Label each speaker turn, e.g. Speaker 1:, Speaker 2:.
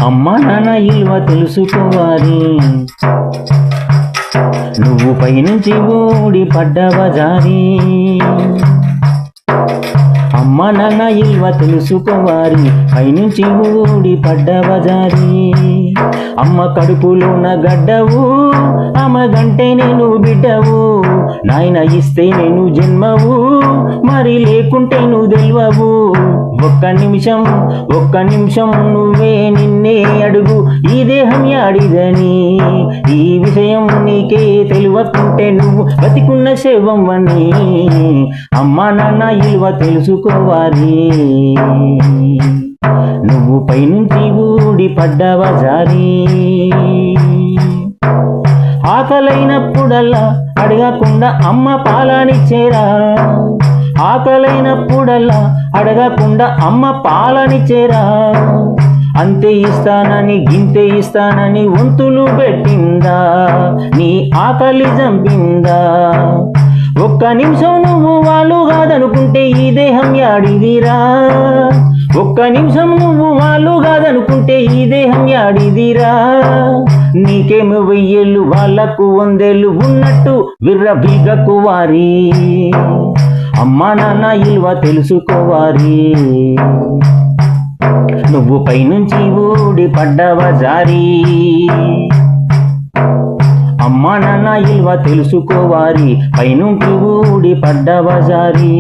Speaker 1: అమ్మా నాన్న ఇల్వ తెలుసుకోవాలి, నువ్వు పైనుంచి ఊడి పడ్డవ జారి. అమ్మ నాన్న ఇల్వ తెలుసుకోవాలి, పైనుంచి ఊడి పడ్డవ జారి. అమ్మ కడుపులోన గడ్డవు, ఆమె గంటే నేను బిడ్డవు. నాయన ఇస్తే నేను జన్మవు, మరి లేకుంటే నువ్వు తెల్వవు. ఒక్క నిమిషం నువ్వే నిన్నే అడుగు, ఈ దేహం యాడిదని. ఈ విషయం నీకే తెలియకుంటే నువ్వు బతికున్న శవం అని. అమ్మా నాన్న ఇల్వ తెలుసుకోవాలి, నువ్వు పైనుంచి ఊడి పడ్డవ జారి. ఆకలైనప్పుడల్లా అడగకుండా అమ్మ పాలనిచ్చేరా, ఆకలైనప్పుడల్లా అడగకుండా అమ్మ పాలనిచ్చేరా. అంతే ఇస్తానని గింతే ఇస్తానని వంతులు పెట్టిందా, నీ ఆకలి చంపిందా. ఒక్క నిమిషం నువ్వు వాళ్ళు కాదనుకుంటే ఈ దేహం యాడిదిరా. ఒక్క నిమిషం నువ్వు వాళ్ళు కాదనుకుంటే ఈ దేహం యాడిదిరా. నీకేమో 1000 ఏళ్ళు వాళ్ళకు 100 ఏళ్ళు ఉన్నట్టు విర్రబీగకు వారి. అమ్మా నాన్న ఇల్వ తెలుసుకోవాలి, నువ్వు పైనుంచి ఊడి పడ్డవ జారి. అమ్మా నాన్న ఇల్వ తెలుసుకోవాలి, పైనుంచి ఊడి పడ్డవ జారి.